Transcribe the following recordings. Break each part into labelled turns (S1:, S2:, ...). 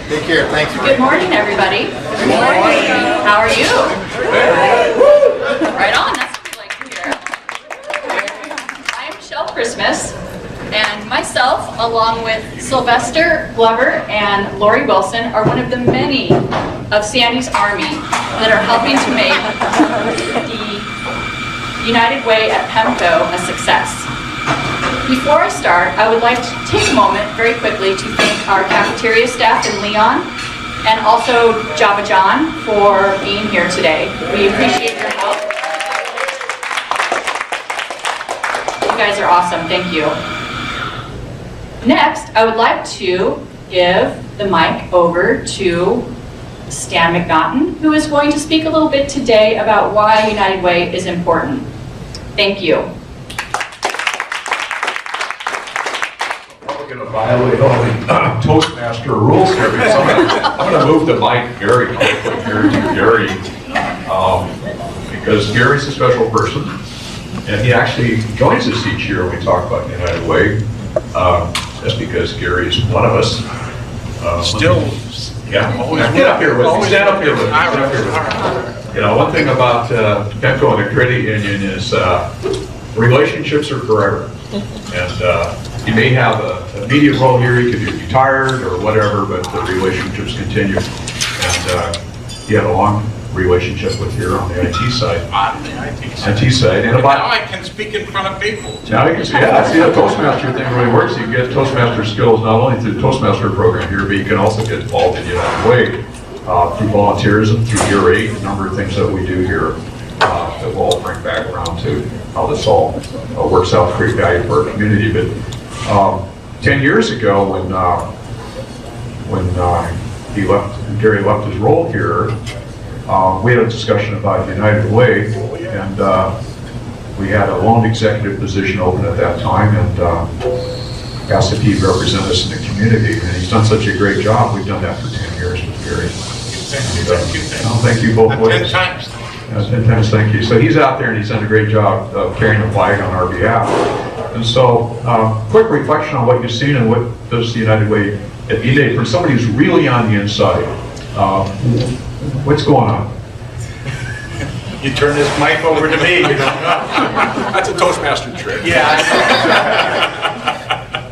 S1: Take care. Thanks.
S2: Good morning, everybody. Good morning. How are you? Right on. That's what we like to hear. I am Michelle Christmas, and myself, along with Sylvester Glover and Lori Wilson, are one of the many of Sandy's Army that are helping to make the United Way at PEMCO a success. Before I start, I would like to take a moment very quickly to thank our cafeteria staff in Leon and also Java John for being here today. We appreciate your help. You guys are awesome. Thank you. Next, I would like to give the mic over to Stan McNaughton, who is going to speak a little bit today about why United Way is important. Thank you.
S3: Going to violate all the Toastmaster rules here, because I'm going to move the mic very quickly here to Gary, because Gary's a special person, and he actually joins us each year when we talk about United Way. That's because Gary is one of us. Yeah, get up here with me. Stand up here with me. You know, one thing about PEMCO and the credit union is relationships are forever, and you may have a medium role here, you could be retired or whatever, but the relationships continue. And you had a long relationship with here on the IT side.
S4: On the IT side.
S3: IT side. And
S4: now I can speak in front of people.
S3: Now you can see, yeah, see the Toastmaster thing really works. You get Toastmaster skills not only through the Toastmaster program here, but you can also get involved in United Way through volunteerism, through Year 8, a number of things that we do here that we'll all bring back around to how this all works out to create value for our community. But 10 years ago, when Gary left his role here, we had a discussion about United Way, and we had a loan executive position open at that time, and asked if he'd represent us in the community. And he's done such a great job. We've done that for 10 years with Gary. Thank you both ways.
S4: 10 times.
S3: 10 times, thank you. So he's out there and he's done a great job of carrying the flag on our behalf. And so, quick reflection on what you've seen and what does the United Way at E-Day for somebody who's really on the inside. What's going on?
S4: You turn this mic over to me.
S5: That's a Toastmaster trick.
S4: Yeah.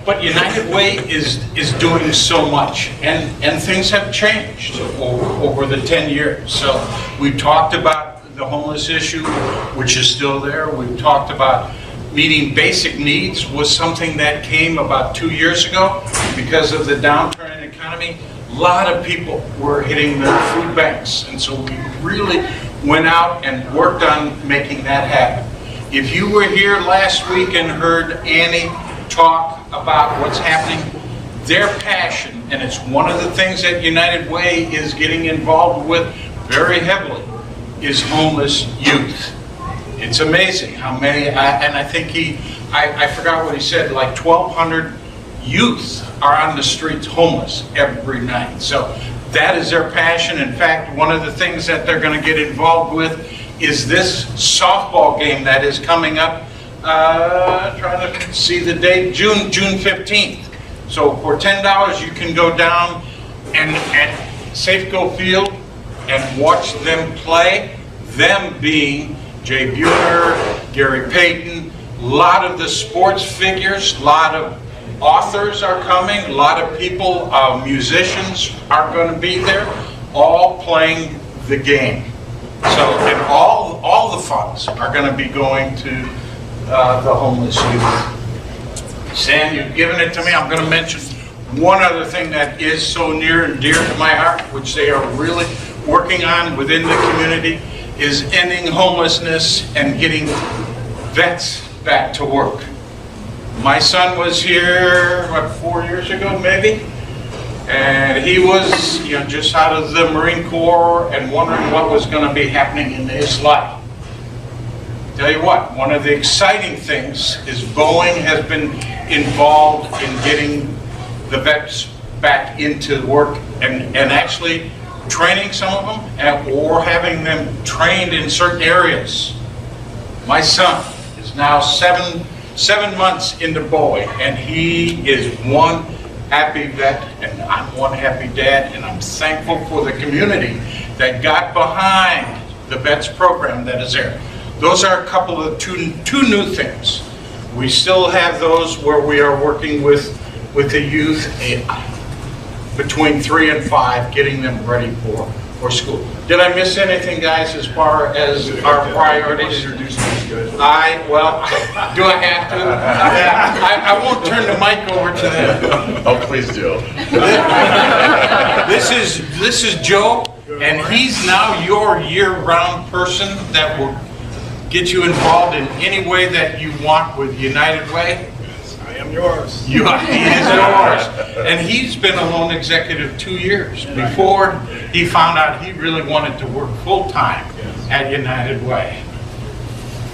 S4: But United Way is doing so much, and things have changed over the 10 years. So we talked about the homeless issue, which is still there. We've talked about meeting basic needs was something that came about 2 years ago because of the downturn in the economy. A lot of people were hitting the food banks, and so we really went out and worked on making that happen. If you were here last week and heard Annie talk about what's happening, their passion, and it's one of the things that United Way is getting involved with very heavily, is homeless youth. It's amazing how many, and I think I forgot what he said, like 1,200 youth are on the streets homeless every night. So that is their passion. In fact, one of the things that they're going to get involved with is this softball game that is coming up, trying to see the date, June 15th. So for $10 you can go down and at Safeco Field and watch them play, them being Jay Buhner, Gary Payton, a lot of the sports figures, a lot of authors are coming, a lot of people, musicians are going to be there, all playing the game. So, and all the funds are going to be going to the homeless youth. Sam, you've given it to me. I'm going to mention one other thing that is so near and dear to my heart, which they are really working on within the community, is ending homelessness and getting vets back to work. My son was here, what, 4 years ago maybe? And he was, just out of the Marine Corps and wondering what was going to be happening in his life. Tell you what, one of the exciting things is Boeing has been involved in getting the vets back into work and actually training some of them or having them trained in certain areas. My son is now seven months into Boeing, and he is one happy vet, and I'm one happy dad, and I'm thankful for the community that got behind the vets program that is there. Those are a couple of two new things. We still have those where we are working with the youth between 3 and 5, getting them ready for school. Did I miss anything, guys, as far as our priorities? Well, do I have to? I won't turn the mic over to them.
S5: Oh, please do.
S4: This is Joe, and he's now your year-round person that will get you involved in any way that you want with United Way.
S5: I am yours.
S4: He is yours. And he's been a loan executive 2 years before he found out he really wanted to work full-time at United Way.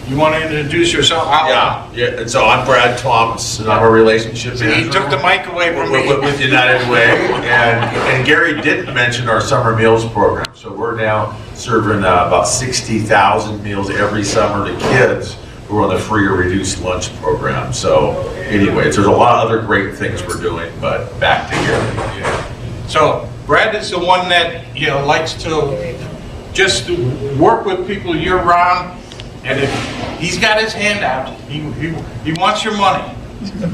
S4: You want to introduce yourself?
S1: Yeah. So I'm Brad Thomas, and I'm a relationship
S4: He
S1: manager
S4: took the mic away from me.
S1: with United Way. And Gary did mention our summer meals program. So we're now serving about 60,000 meals every summer to kids who are on the free or reduced lunch program. So anyways, there's a lot of other great things we're doing, but back to Gary.
S4: So Brad is the one that likes to just work with people year-round. And if he's got his hand out, he wants your money,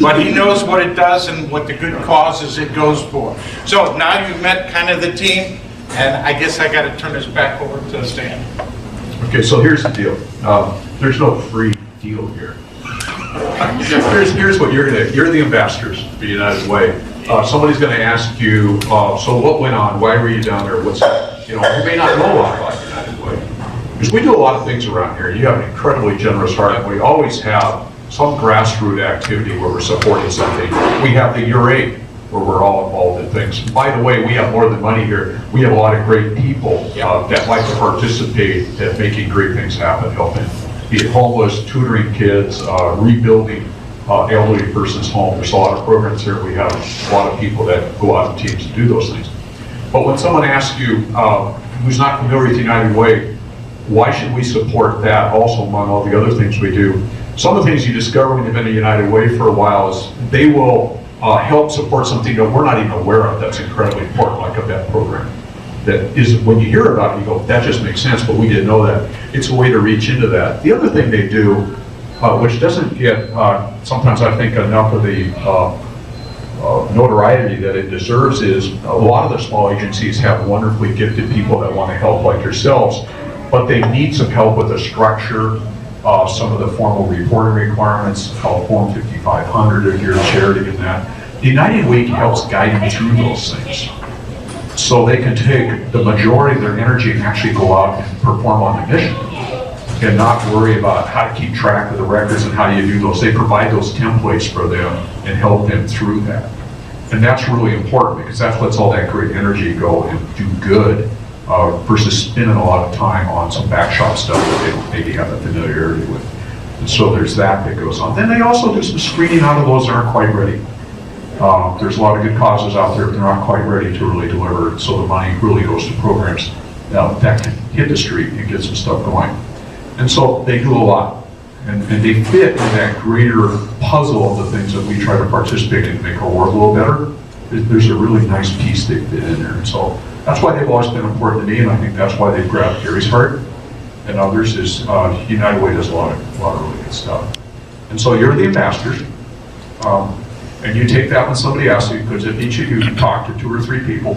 S4: but he knows what it does and what the good causes it goes for. So now you've met kind of the team, and I guess I got to turn this back over to Stan.
S3: Okay, so here's the deal. There's no free deal here. Here's what you're the ambassadors for United Way. Somebody's going to ask you, so what went on? Why were you down there? You may not know a lot about United Way. Because we do a lot of things around here. You have an incredibly generous heart, and we always have some grassroots activity where we're supporting something. We have the Year 8, where we're all involved in things. By the way, we have more than money here. We have a lot of great people that like to participate at making great things happen, helping be it homeless, tutoring kids, rebuilding elderly person's home. There's a lot of programs here. We have a lot of people that go out in teams to do those things. But when someone asks you, who's not familiar with United Way, why should we support that also among all the other things we do? Some of the things you discover when you've been a United Way for a while is they will help support something that we're not even aware of that's incredibly important, like a vet program. That is, when you hear about it, you go, that just makes sense, but we didn't know that. It's a way to reach into that. The other thing they do, which doesn't get, sometimes I think, enough of the notoriety that it deserves, is a lot of the small agencies have wonderfully gifted people that want to help like yourselves, but they need some help with the structure, some of the formal reporting requirements, called Form 5500 if you're a charity in that. The United Way helps guide them through those things. So they can take the majority of their energy and actually go out and perform on the mission and not worry about how to keep track of the records and how you do those. They provide those templates for them and help them through that. And that's really important because that lets all that great energy go and do good versus spending a lot of time on some backshop stuff that they don't maybe have a familiarity with. And so there's that goes on. Then they also do some screening out of those that aren't quite ready. There's a lot of good causes out there, but they're not quite ready to really deliver. So the money really goes to programs that can hit the street and get some stuff going. And so they do a lot. And they fit in that greater puzzle of the things that we try to participate in to make our world a little better. There's a really nice piece they fit in there. And so that's why they've always been important to me, and I think that's why they've grabbed Gary's heart and others. Is United Way does a lot of really good stuff. And so you're the ambassadors, and you take that when somebody asks you, because if each of you can talk to 2 or 3 people,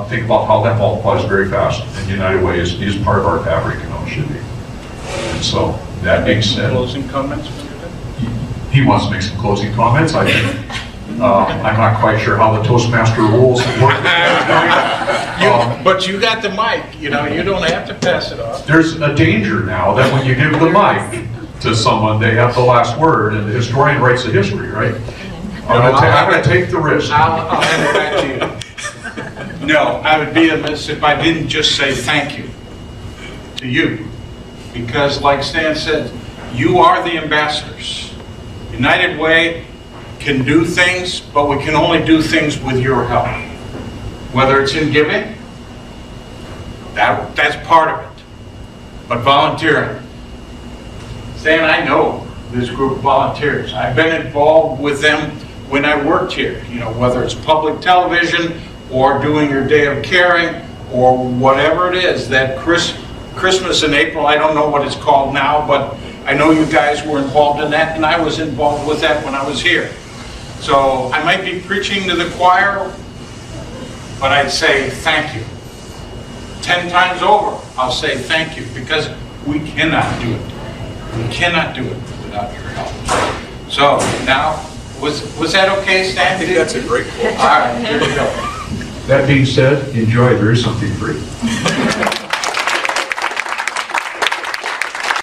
S3: think about how that multiplies very fast. And United Way is part of our fabric, should be. And so that makes sense.
S4: Closing comments?
S3: He wants to make some closing comments. I think. I'm not quite sure how the Toastmaster rules work.
S4: But you got the mic, you don't have to pass it off.
S3: There's a danger now that when you give the mic to someone, they have the last word, and the historian writes the history, right? I'm going to take the risk.
S4: I'll hand it back to you. No, I would be amiss if I didn't just say thank you to you. Because like Stan said, you are the ambassadors. United Way can do things, but we can only do things with your help. Whether it's in giving, that's part of it. But volunteering. Stan, I know this group of volunteers. I've been involved with them when I worked here, you know, whether it's public television or doing your day of caring or whatever it is, that Christmas in April, I don't know what it's called now, but I know you guys were involved in that, and I was involved with that when I was here. So I might be preaching to the choir, but I'd say thank you. 10 times over, I'll say thank you, because we cannot do it. We cannot do it without your help. So now, was that okay, Stan?
S5: I think that's a great quote.
S4: All right, here we go.
S3: That being said, enjoy, there is something free.